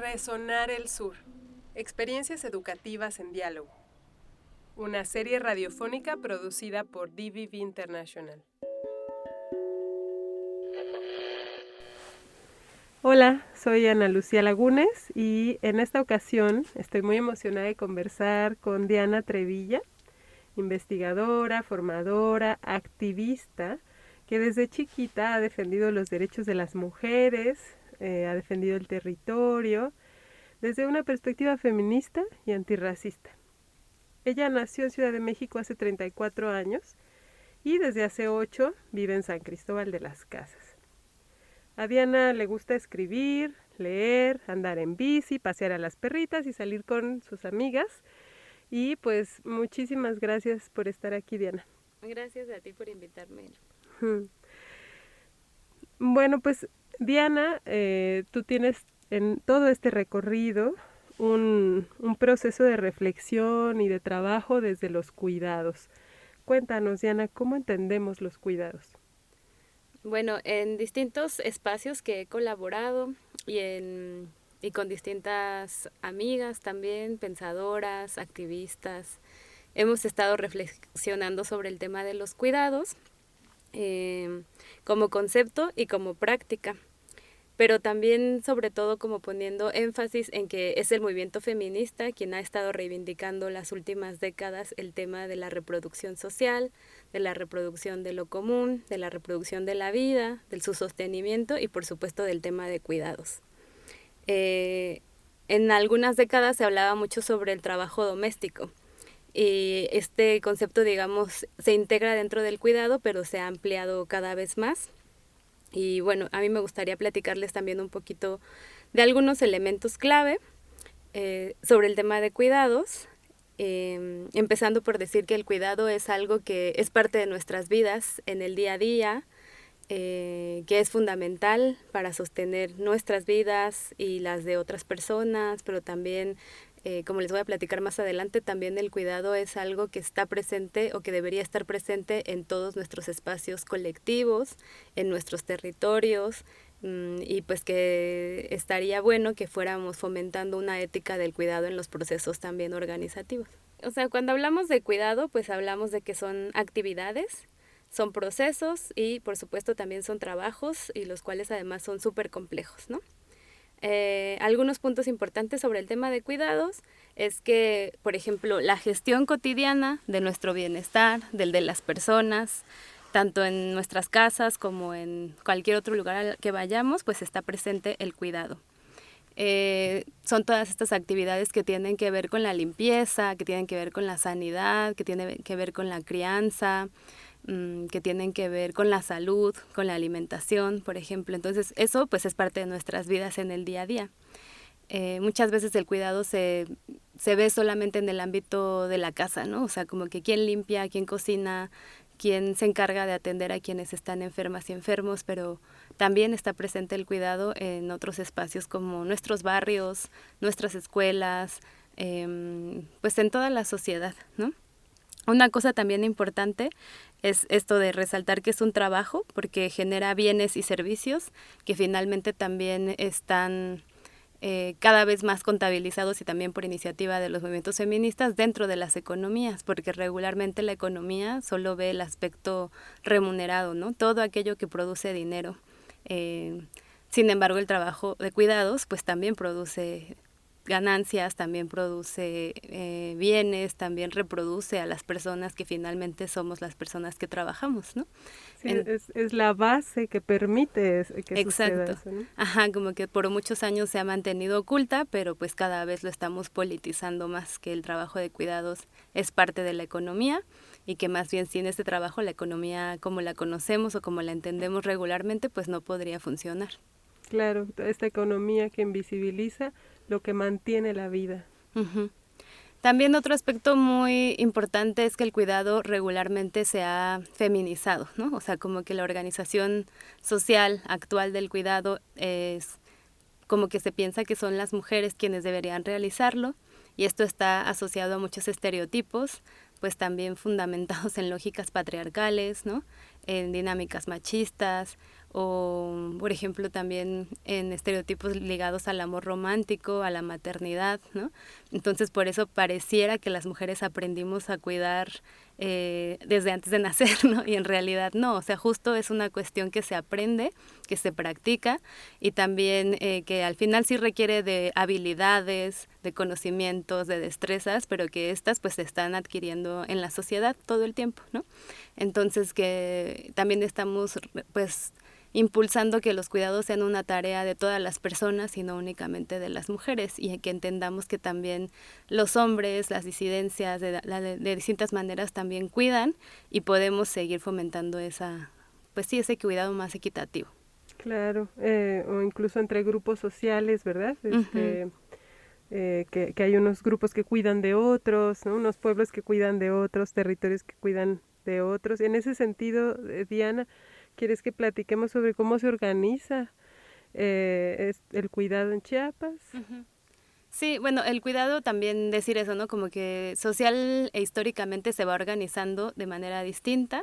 Resonar el Sur. Experiencias educativas en diálogo. Una serie radiofónica producida por DVB International. Hola, soy Ana Lucía Lagunes y en esta ocasión estoy muy emocionada de conversar con Diana Trevilla, investigadora, formadora, activista, que desde chiquita ha defendido los derechos de las mujeres, ha defendido el territorio, desde una perspectiva feminista y antirracista. Ella nació en Ciudad de México hace 34 años y desde hace 8 vive en San Cristóbal de las Casas. A Diana le gusta escribir, leer, andar en bici, pasear a las perritas y salir con sus amigas. Y pues muchísimas gracias por estar aquí, Diana. Gracias a ti por invitarme. Bueno, pues Diana, tú tienes en todo este recorrido un proceso de reflexión y de trabajo desde los cuidados. Cuéntanos, Diana, ¿cómo entendemos los cuidados? Bueno, en distintos espacios que he colaborado y con distintas amigas también, pensadoras, activistas, hemos estado reflexionando sobre el tema de los cuidados como concepto y como práctica, pero también sobre todo como poniendo énfasis en que es el movimiento feminista quien ha estado reivindicando las últimas décadas el tema de la reproducción social, de la reproducción de lo común, de la reproducción de la vida, de su sostenimiento y por supuesto del tema de cuidados. En algunas décadas se hablaba mucho sobre el trabajo doméstico y este concepto, digamos, se integra dentro del cuidado, pero se ha ampliado cada vez más. Y bueno, a mí me gustaría platicarles también un poquito de algunos elementos clave sobre el tema de cuidados, empezando por decir que el cuidado es algo que es parte de nuestras vidas en el día a día, que es fundamental para sostener nuestras vidas y las de otras personas, pero también, como les voy a platicar más adelante, también el cuidado es algo que está presente o que debería estar presente en todos nuestros espacios colectivos, en nuestros territorios, y pues que estaría bueno que fuéramos fomentando una ética del cuidado en los procesos también organizativos. O sea, cuando hablamos de cuidado, pues hablamos de que son actividades, son procesos y por supuesto también son trabajos y los cuales además son súper complejos, ¿no? Algunos puntos importantes sobre el tema de cuidados es que, por ejemplo, la gestión cotidiana de nuestro bienestar, del de las personas, tanto en nuestras casas como en cualquier otro lugar al que vayamos, pues está presente el cuidado. Son todas estas actividades que tienen que ver con la limpieza, que tienen que ver con la sanidad, que tienen que ver con la crianza, que tienen que ver con la salud, con la alimentación, por ejemplo. Entonces eso pues es parte de nuestras vidas en el día a día. Muchas veces el cuidado se ve solamente en el ámbito de la casa, ¿no? O sea, como que quién limpia, quién cocina, quién se encarga de atender a quienes están enfermas y enfermos, pero también está presente el cuidado en otros espacios como nuestros barrios, nuestras escuelas, pues en toda la sociedad, ¿no? Una cosa también importante es esto de resaltar que es un trabajo porque genera bienes y servicios que finalmente también están cada vez más contabilizados y también por iniciativa de los movimientos feministas dentro de las economías, porque regularmente la economía solo ve el aspecto remunerado, ¿no? Todo aquello que produce dinero. Sin embargo, el trabajo de cuidados pues también produce ganancias, también produce bienes, también reproduce a las personas que finalmente somos las personas que trabajamos, ¿no? Sí, es la base que permite que suceda eso, ¿no? Ajá, como que por muchos años se ha mantenido oculta, pero pues cada vez lo estamos politizando más, que el trabajo de cuidados es parte de la economía y que más bien sin este trabajo la economía como la conocemos o como la entendemos regularmente pues no podría funcionar. Claro, esta economía que invisibiliza lo que mantiene la vida. Uh-huh. También otro aspecto muy importante es que el cuidado regularmente se ha feminizado, ¿no? O sea, como que la organización social actual del cuidado es como que se piensa que son las mujeres quienes deberían realizarlo y esto está asociado a muchos estereotipos, pues también fundamentados en lógicas patriarcales, ¿no? En dinámicas machistas o por ejemplo también en estereotipos ligados al amor romántico, a la maternidad, ¿no? Entonces por eso pareciera que las mujeres aprendimos a cuidar desde antes de nacer, ¿no? Y en realidad no, o sea, justo es una cuestión que se aprende, que se practica y también que al final sí requiere de habilidades, de conocimientos, de destrezas, pero que estas pues se están adquiriendo en la sociedad todo el tiempo, ¿no? Entonces que también estamos pues impulsando que los cuidados sean una tarea de todas las personas y no únicamente de las mujeres, y que entendamos que también los hombres, las disidencias de distintas maneras también cuidan y podemos seguir fomentando pues sí, ese cuidado más equitativo. Claro, o incluso entre grupos sociales, ¿verdad? Uh-huh. Que hay unos grupos que cuidan de otros, ¿no? Unos pueblos que cuidan de otros, territorios que cuidan de otros. En ese sentido, Diana, ¿quieres que platiquemos sobre cómo se organiza el cuidado en Chiapas? Uh-huh. Sí, bueno, el cuidado también decir eso, ¿no? Como que social e históricamente se va organizando de manera distinta.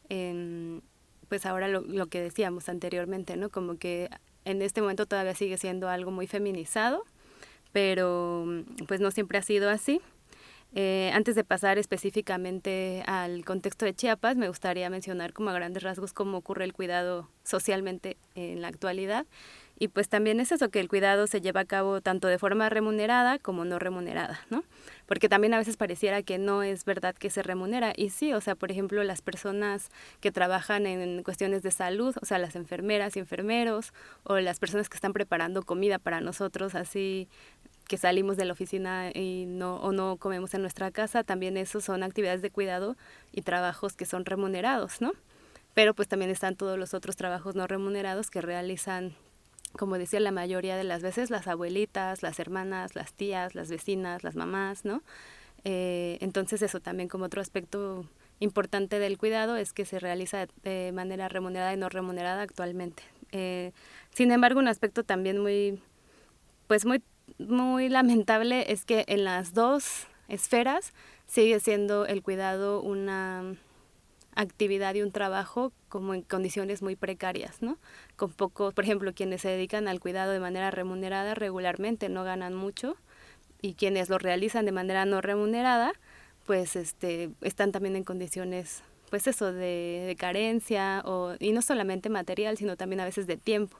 Pues ahora lo que decíamos anteriormente, ¿no? Como que en este momento todavía sigue siendo algo muy feminizado, pero pues no siempre ha sido así. Antes de pasar específicamente al contexto de Chiapas, me gustaría mencionar como a grandes rasgos cómo ocurre el cuidado socialmente en la actualidad. Y pues también es eso, que el cuidado se lleva a cabo tanto de forma remunerada como no remunerada, ¿no? Porque también a veces pareciera que no es verdad que se remunera. Y sí, o sea, por ejemplo, las personas que trabajan en cuestiones de salud, o sea, las enfermeras y enfermeros, o las personas que están preparando comida para nosotros, así que salimos de la oficina y no comemos en nuestra casa, también esos son actividades de cuidado y trabajos que son remunerados, ¿no? Pero pues también están todos los otros trabajos no remunerados que realizan, como decía, la mayoría de las veces las abuelitas, las hermanas, las tías, las vecinas, las mamás, ¿no? Entonces eso también como otro aspecto importante del cuidado es que se realiza de manera remunerada y no remunerada actualmente. Sin embargo, un aspecto también pues muy lamentable es que en las dos esferas sigue siendo el cuidado una actividad y un trabajo como en condiciones muy precarias, ¿no? Con poco, por ejemplo, quienes se dedican al cuidado de manera remunerada regularmente no ganan mucho, y quienes lo realizan de manera no remunerada, pues están también en condiciones, pues eso, de carencia, y no solamente material, sino también a veces de tiempo,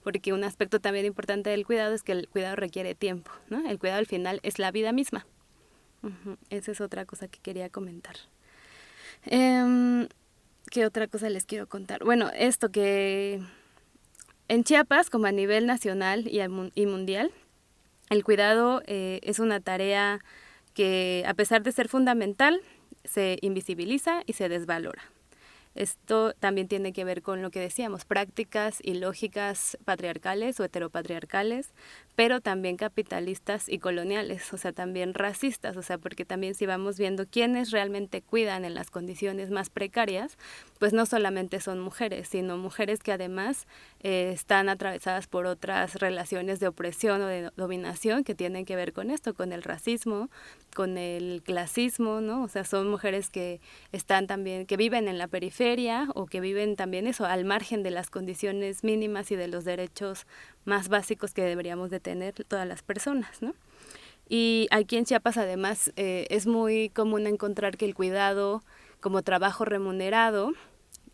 porque un aspecto también importante del cuidado es que el cuidado requiere tiempo, ¿no? El cuidado al final es la vida misma. Uh-huh. Esa es otra cosa que quería comentar. ¿Qué otra cosa les quiero contar? Bueno, esto que en Chiapas, como a nivel nacional y mundial, el cuidado es una tarea que, a pesar de ser fundamental, se invisibiliza y se desvalora. Esto también tiene que ver con lo que decíamos, prácticas y lógicas patriarcales o heteropatriarcales, pero también capitalistas y coloniales, o sea, también racistas, o sea, porque también si vamos viendo quiénes realmente cuidan en las condiciones más precarias, pues no solamente son mujeres, sino mujeres que además están atravesadas por otras relaciones de opresión o de dominación que tienen que ver con esto, con el racismo, con el clasismo, ¿no? O sea, son mujeres que están también, que viven en la periferia o que viven también eso, al margen de las condiciones mínimas y de los derechos más básicos que deberíamos de tener todas las personas, ¿no? Y aquí en Chiapas además es muy común encontrar que el cuidado como trabajo remunerado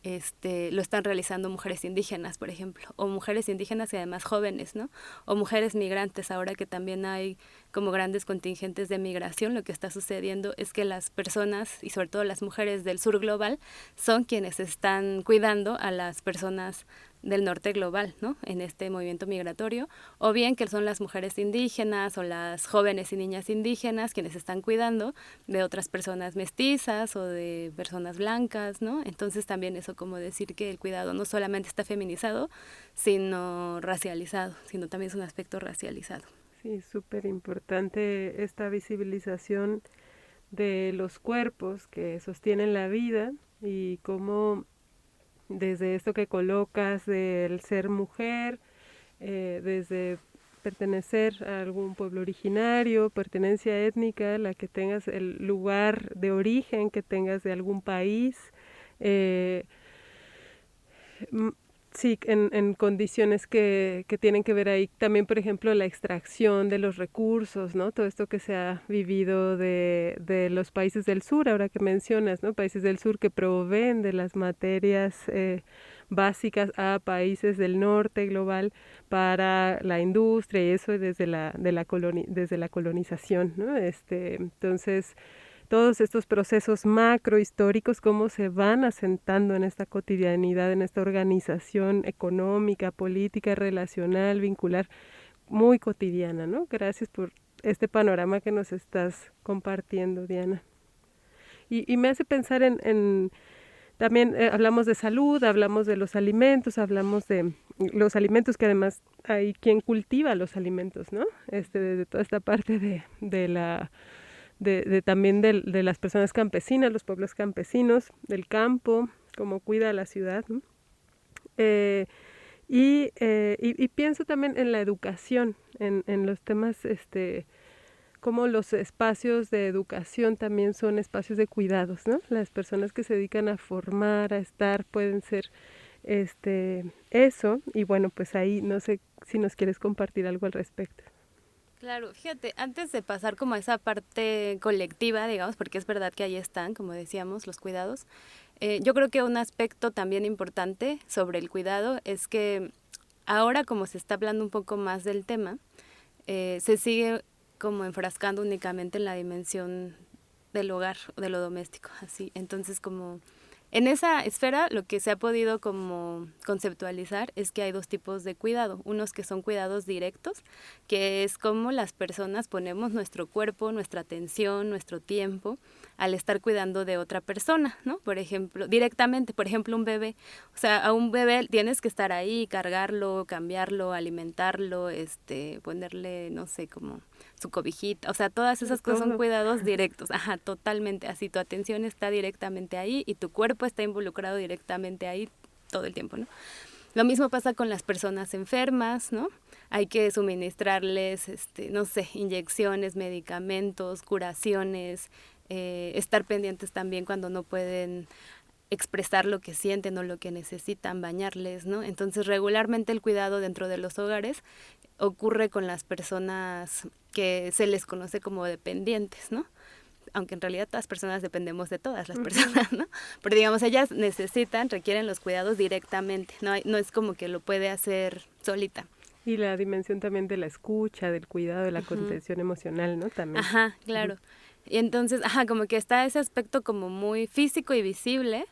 lo están realizando mujeres indígenas, por ejemplo, o mujeres indígenas y además jóvenes, ¿no? O mujeres migrantes, ahora que también hay como grandes contingentes de migración, lo que está sucediendo es que las personas, y sobre todo las mujeres del sur global, son quienes están cuidando a las personas del norte global, ¿no? En este movimiento migratorio, o bien que son las mujeres indígenas o las jóvenes y niñas indígenas quienes están cuidando de otras personas mestizas o de personas blancas, ¿no? Entonces también eso como decir que el cuidado no solamente está feminizado, sino racializado, sino también es un aspecto racializado. Sí, súper importante esta visibilización de los cuerpos que sostienen la vida y cómo desde esto que colocas del ser mujer, desde pertenecer a algún pueblo originario, pertenencia étnica, la que tengas el lugar de origen que tengas de algún país, Sí, en condiciones que tienen que ver ahí también, por ejemplo, la extracción de los recursos, ¿no? Todo esto que se ha vivido de los países del sur, ahora que mencionas, ¿no? Países del sur que proveen de las materias básicas a países del norte global para la industria y eso desde la colonización, ¿no? Entonces todos estos procesos macrohistóricos, cómo se van asentando en esta cotidianidad, en esta organización económica, política, relacional, vincular, muy cotidiana, ¿no? Gracias por este panorama que nos estás compartiendo, Diana. Y me hace pensar también hablamos de salud, hablamos de los alimentos, hablamos de los alimentos que además hay quien cultiva los alimentos, ¿no? De toda esta parte de la también de las personas campesinas, los pueblos campesinos, del campo, cómo cuida la ciudad, ¿no? Y pienso también en la educación, en los temas, como los espacios de educación también son espacios de cuidados, ¿no? Las personas que se dedican a formar, a estar, pueden ser eso, y bueno, pues ahí no sé si nos quieres compartir algo al respecto. Claro, fíjate, antes de pasar como a esa parte colectiva, digamos, porque es verdad que ahí están, como decíamos, los cuidados, yo creo que un aspecto también importante sobre el cuidado es que ahora como se está hablando un poco más del tema, se sigue como enfrascando únicamente en la dimensión del hogar o de lo doméstico, así. Entonces como en esa esfera lo que se ha podido como conceptualizar es que hay dos tipos de cuidado, unos que son cuidados directos, que es como las personas ponemos nuestro cuerpo, nuestra atención, nuestro tiempo al estar cuidando de otra persona, ¿no? Por ejemplo, directamente, por ejemplo, un bebé, o sea, a un bebé tienes que estar ahí, cargarlo, cambiarlo, alimentarlo, ponerle, no sé, como su cobijita, o sea, todas esas cosas son cuidados directos, ajá, totalmente, así tu atención está directamente ahí y tu cuerpo está involucrado directamente ahí todo el tiempo, ¿no? Lo mismo pasa con las personas enfermas, ¿no? Hay que suministrarles, no sé, inyecciones, medicamentos, curaciones, estar pendientes también cuando no pueden expresar lo que sienten o lo que necesitan, bañarles, ¿no? Entonces, regularmente el cuidado dentro de los hogares ocurre con las personas que se les conoce como dependientes, ¿no? Aunque en realidad todas las personas dependemos de todas las personas, ¿no? Pero digamos, ellas requieren los cuidados directamente, no es como que lo puede hacer solita. Y la dimensión también de la escucha, del cuidado, de la contención emocional, ¿no? También. Ajá, claro. Y entonces, como que está ese aspecto como muy físico y visible,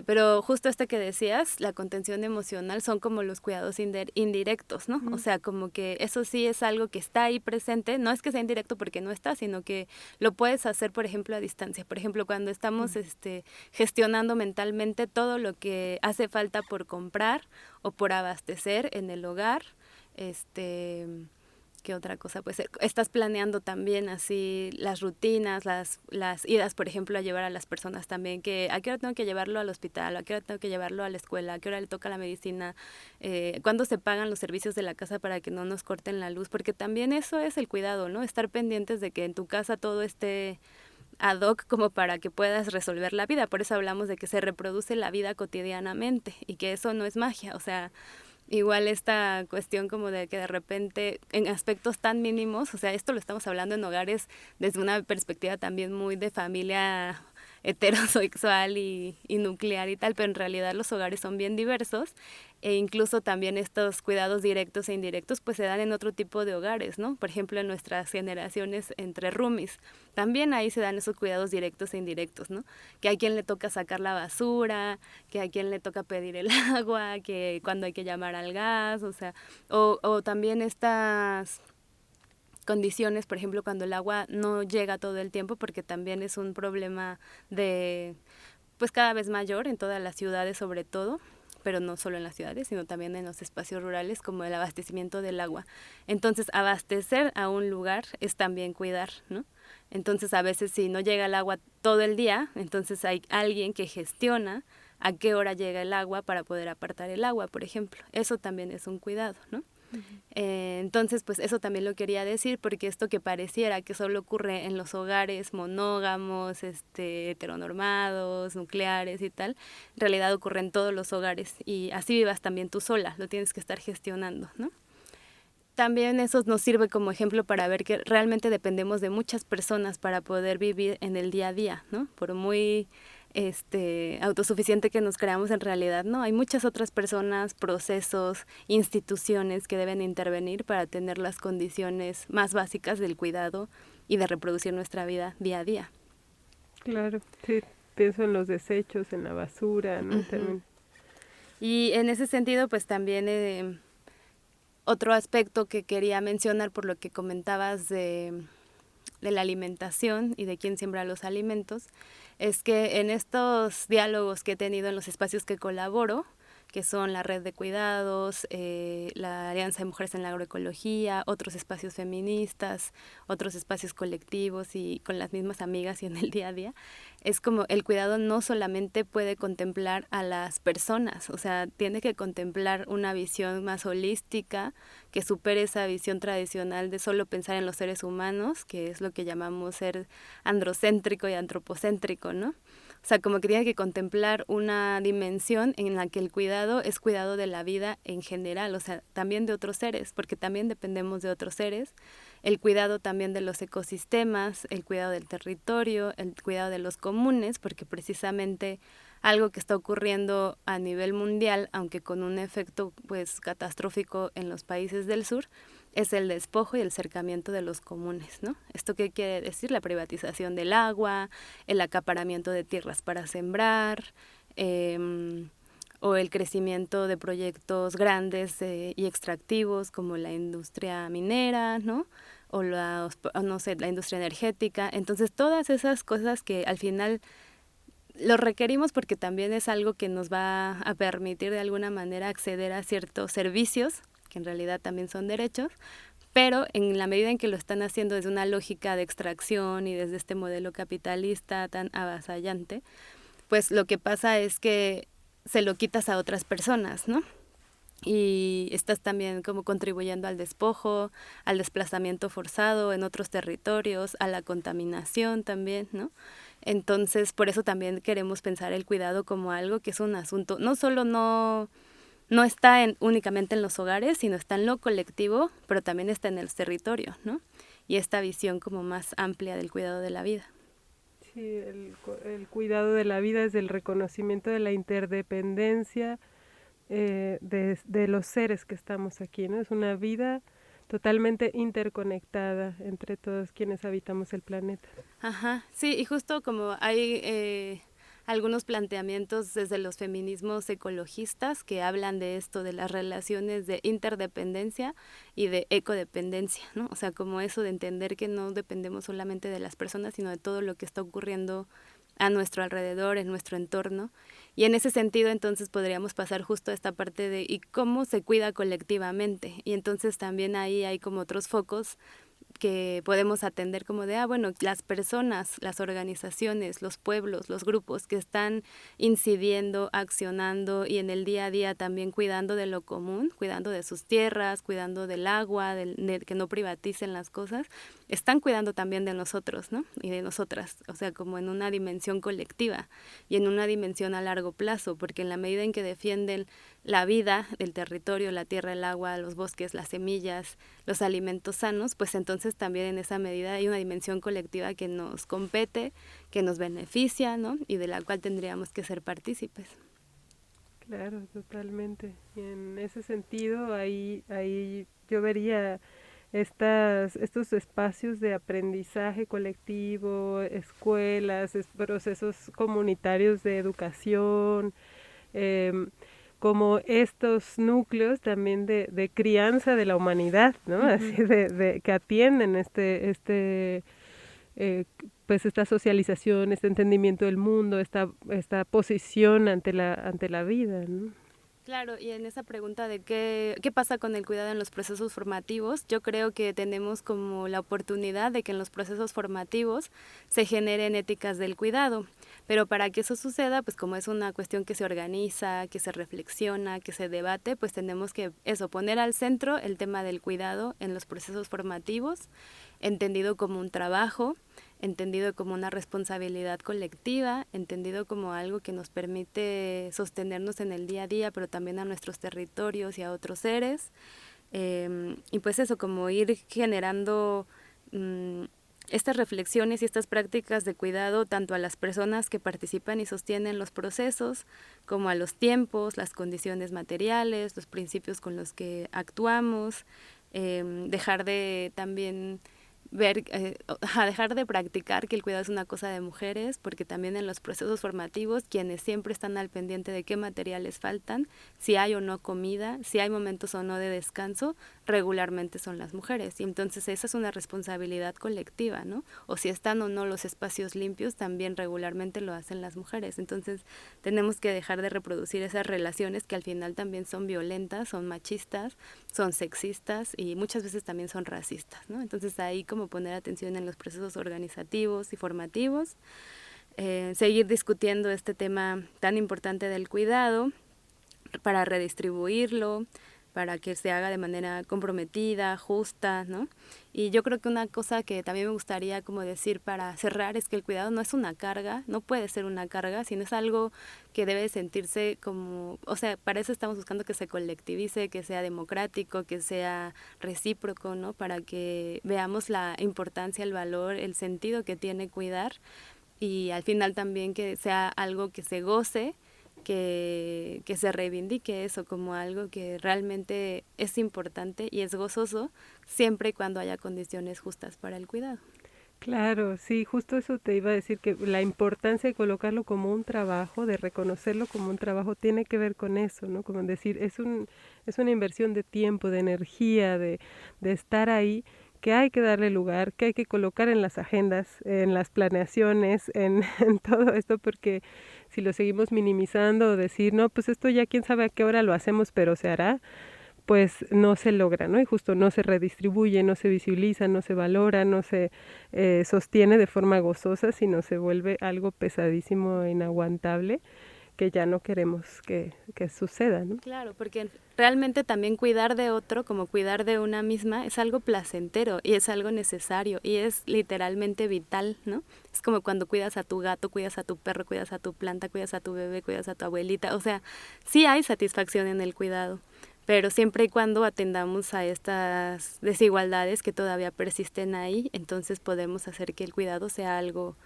pero justo que decías, la contención emocional son como los cuidados indirectos, ¿no? O sea, como que eso sí es algo que está ahí presente, no es que sea indirecto porque no está, sino que lo puedes hacer, por ejemplo, a distancia. Por ejemplo, cuando estamos gestionando mentalmente todo lo que hace falta por comprar o por abastecer en el hogar, ¿qué otra cosa? Pues estás planeando también así las rutinas, las idas, por ejemplo, a llevar a las personas también, que a qué hora tengo que llevarlo al hospital, a qué hora tengo que llevarlo a la escuela, a qué hora le toca la medicina, cuándo se pagan los servicios de la casa para que no nos corten la luz, porque también eso es el cuidado, ¿no? Estar pendientes de que en tu casa todo esté ad hoc como para que puedas resolver la vida. Por eso hablamos de que se reproduce la vida cotidianamente y que eso no es magia, o sea, igual esta cuestión como de que de repente en aspectos tan mínimos, o sea, esto lo estamos hablando en hogares desde una perspectiva también muy de familia heterosexual y nuclear y tal, pero en realidad los hogares son bien diversos e incluso también estos cuidados directos e indirectos pues se dan en otro tipo de hogares, ¿no? Por ejemplo, en nuestras generaciones entre roomies, también ahí se dan esos cuidados directos e indirectos, ¿no? Que a quien le toca sacar la basura, que a quien le toca pedir el agua, que cuando hay que llamar al gas, o sea, o también estas condiciones, por ejemplo, cuando el agua no llega todo el tiempo, porque también es un problema de, pues cada vez mayor en todas las ciudades sobre todo, pero no solo en las ciudades, sino también en los espacios rurales, como el abastecimiento del agua. Entonces, abastecer a un lugar es también cuidar, ¿no? Entonces, a veces si no llega el agua todo el día, entonces hay alguien que gestiona a qué hora llega el agua para poder apartar el agua, por ejemplo. Eso también es un cuidado, ¿no? Entonces, pues eso también lo quería decir, porque esto que pareciera que solo ocurre en los hogares monógamos, heteronormados, nucleares y tal, en realidad ocurre en todos los hogares, y así vivas también tú sola, lo tienes que estar gestionando, ¿no? También eso nos sirve como ejemplo para ver que realmente dependemos de muchas personas para poder vivir en el día a día, ¿no? Por muy autosuficiente que nos creamos, en realidad no, hay muchas otras personas, procesos, instituciones que deben intervenir para tener las condiciones más básicas del cuidado y de reproducir nuestra vida día a día. Claro, sí, pienso en los desechos, en la basura, ¿no? También. Y en ese sentido, pues también otro aspecto que quería mencionar por lo que comentabas de la alimentación y de quién siembra los alimentos, es que en estos diálogos que he tenido en los espacios que colaboro, que son la Red de Cuidados, la Alianza de Mujeres en la Agroecología, otros espacios feministas, otros espacios colectivos y con las mismas amigas y en el día a día, es como el cuidado no solamente puede contemplar a las personas, o sea, tiene que contemplar una visión más holística que supere esa visión tradicional de solo pensar en los seres humanos, que es lo que llamamos ser androcéntrico y antropocéntrico, ¿no? O sea, como que tiene que contemplar una dimensión en la que el cuidado es cuidado de la vida en general, o sea, también de otros seres, porque también dependemos de otros seres, el cuidado también de los ecosistemas, el cuidado del territorio, el cuidado de los comunes, porque precisamente algo que está ocurriendo a nivel mundial, aunque con un efecto pues catastrófico en los países del sur, es el despojo y el cercamiento de los comunes, ¿no? ¿Esto qué quiere decir? La privatización del agua, el acaparamiento de tierras para sembrar, o el crecimiento de proyectos grandes y extractivos como la industria minera, ¿no? O la industria energética. Entonces, todas esas cosas que al final lo requerimos porque también es algo que nos va a permitir de alguna manera acceder a ciertos servicios que en realidad también son derechos, pero en la medida en que lo están haciendo desde una lógica de extracción y desde este modelo capitalista tan avasallante, pues lo que pasa es que se lo quitas a otras personas, ¿no? Y estás también como contribuyendo al despojo, al desplazamiento forzado en otros territorios, a la contaminación también, ¿no? Entonces, por eso también queremos pensar el cuidado como algo que es un asunto, no solo no está únicamente en los hogares, sino está en lo colectivo, pero también está en el territorio, ¿no? Y esta visión como más amplia del cuidado de la vida. Sí, el cuidado de la vida es el reconocimiento de la interdependencia de los seres que estamos aquí, ¿no? Es una vida totalmente interconectada entre todos quienes habitamos el planeta. Ajá, sí, y justo como hay algunos planteamientos desde los feminismos ecologistas que hablan de esto, de las relaciones de interdependencia y de ecodependencia, ¿no? O sea, como eso de entender que no dependemos solamente de las personas, sino de todo lo que está ocurriendo a nuestro alrededor, en nuestro entorno. Y en ese sentido, entonces, podríamos pasar justo a esta parte de ¿y cómo se cuida colectivamente? Y entonces también ahí hay como otros focos que podemos atender como de, bueno, las personas, las organizaciones, los pueblos, los grupos que están incidiendo, accionando y en el día a día también cuidando de lo común, cuidando de sus tierras, cuidando del agua, de que no privaticen las cosas, están cuidando también de nosotros, ¿no? Y de nosotras, o sea, como en una dimensión colectiva y en una dimensión a largo plazo, porque en la medida en que defienden la vida, el territorio, la tierra, el agua, los bosques, las semillas, los alimentos sanos, pues entonces también en esa medida hay una dimensión colectiva que nos compete, que nos beneficia, ¿no? Y de la cual tendríamos que ser partícipes. Claro, totalmente. Y en ese sentido, ahí yo vería estos espacios de aprendizaje colectivo, escuelas, procesos comunitarios de educación, em, como estos núcleos también de crianza de la humanidad, ¿no? Así que atienden pues esta socialización, este entendimiento del mundo, esta posición ante la vida, ¿no? Claro, y en esa pregunta de qué pasa con el cuidado en los procesos formativos, yo creo que tenemos como la oportunidad de que en los procesos formativos se generen éticas del cuidado, pero para que eso suceda, pues como es una cuestión que se organiza, que se reflexiona, que se debate, pues tenemos que eso, poner al centro el tema del cuidado en los procesos formativos, entendido como un trabajo, entendido como una responsabilidad colectiva, entendido como algo que nos permite sostenernos en el día a día, pero también a nuestros territorios y a otros seres. Y pues eso, como ir generando estas reflexiones y estas prácticas de cuidado tanto a las personas que participan y sostienen los procesos, como a los tiempos, las condiciones materiales, los principios con los que actuamos, dejar de también dejar de practicar que el cuidado es una cosa de mujeres, porque también en los procesos formativos quienes siempre están al pendiente de qué materiales faltan, si hay o no comida, si hay momentos o no de descanso, regularmente son las mujeres. Y entonces esa es una responsabilidad colectiva, ¿no? O si están o no los espacios limpios, también regularmente lo hacen las mujeres. Entonces tenemos que dejar de reproducir esas relaciones que al final también son violentas, son machistas, son sexistas y muchas veces también son racistas, ¿no? Entonces ahí como poner atención en los procesos organizativos y formativos, seguir discutiendo este tema tan importante del cuidado para redistribuirlo, para que se haga de manera comprometida, justa, ¿no? Y yo creo que una cosa que también me gustaría como decir para cerrar es que el cuidado no es una carga, no puede ser una carga, sino es algo que debe sentirse como, o sea, para eso estamos buscando que se colectivice, que sea democrático, que sea recíproco, ¿no? Para que veamos la importancia, el valor, el sentido que tiene cuidar y al final también que sea algo que se goce, que se reivindique eso como algo que realmente es importante y es gozoso siempre y cuando haya condiciones justas para el cuidado. Claro, sí, justo eso te iba a decir, que la importancia de colocarlo como un trabajo, de reconocerlo como un trabajo, tiene que ver con eso, ¿no? Como decir, es una inversión de tiempo, de energía, de estar ahí, que hay que darle lugar, que hay que colocar en las agendas, en las planeaciones, en todo esto, porque si lo seguimos minimizando o decir, no, pues esto ya quién sabe a qué hora lo hacemos, pero se hará, pues no se logra, ¿no? Y justo no se redistribuye, no se visibiliza, no se valora, no se sostiene de forma gozosa, sino se vuelve algo pesadísimo e inaguantable que ya no queremos que suceda, ¿no? Claro, porque realmente también cuidar de otro, como cuidar de una misma, es algo placentero y es algo necesario y es literalmente vital, ¿no? Es como cuando cuidas a tu gato, cuidas a tu perro, cuidas a tu planta, cuidas a tu bebé, cuidas a tu abuelita. O sea, sí hay satisfacción en el cuidado, pero siempre y cuando atendamos a estas desigualdades que todavía persisten ahí, entonces podemos hacer que el cuidado sea algo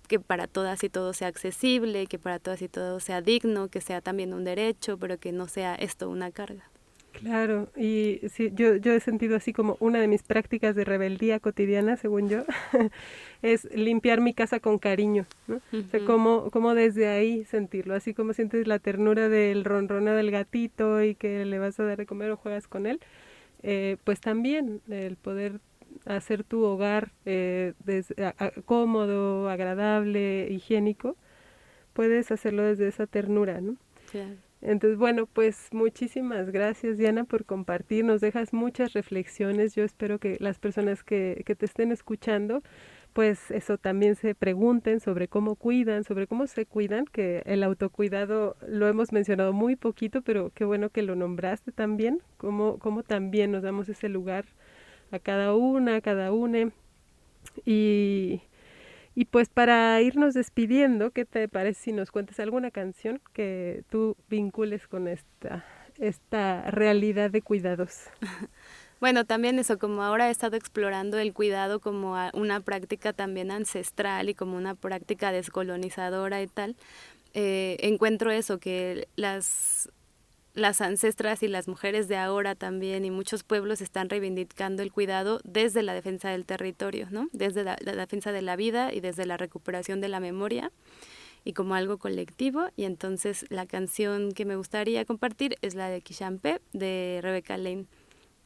que para todas y todos sea accesible, que para todas y todos sea digno, que sea también un derecho, pero que no sea esto una carga. Claro, y sí, yo he sentido así como una de mis prácticas de rebeldía cotidiana, según yo, es limpiar mi casa con cariño, ¿no? O sea, Ujú. como desde ahí sentirlo, así como sientes la ternura del ronroneo del gatito y que le vas a dar de comer o juegas con él, pues también el poder hacer tu hogar cómodo, agradable, higiénico, puedes hacerlo desde esa ternura, ¿no? Claro. Entonces, bueno, pues muchísimas gracias, Diana, por compartir. Nos dejas muchas reflexiones. Yo espero que las personas que te estén escuchando, pues eso también se pregunten sobre cómo cuidan, sobre cómo se cuidan, que el autocuidado lo hemos mencionado muy poquito, pero qué bueno que lo nombraste también, cómo también nos damos ese lugar a cada una, a cada une. Y, y pues para irnos despidiendo, ¿qué te parece si nos cuentas alguna canción que tú vincules con esta realidad de cuidados? Bueno, también eso, como ahora he estado explorando el cuidado como una práctica también ancestral y como una práctica descolonizadora y tal, encuentro eso, que las ancestras y las mujeres de ahora también y muchos pueblos están reivindicando el cuidado desde la defensa del territorio, ¿no? Desde la defensa de la vida y desde la recuperación de la memoria y como algo colectivo. Y entonces la canción que me gustaría compartir es la de Kishampe de Rebecca Lane.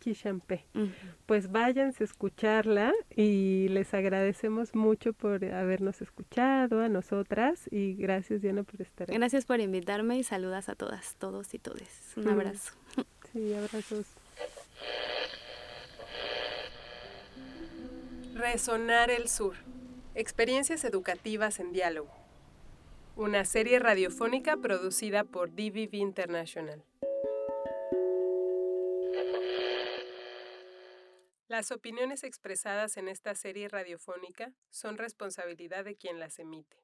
Quixampé. Ujú. Pues váyanse a escucharla y les agradecemos mucho por habernos escuchado a nosotras y gracias Diana por estar aquí. Gracias por invitarme y saludas a todas, todos y todes. Un abrazo. Sí, abrazos. Resonar el Sur. Experiencias educativas en diálogo. Una serie radiofónica producida por DVB International. Las opiniones expresadas en esta serie radiofónica son responsabilidad de quien las emite.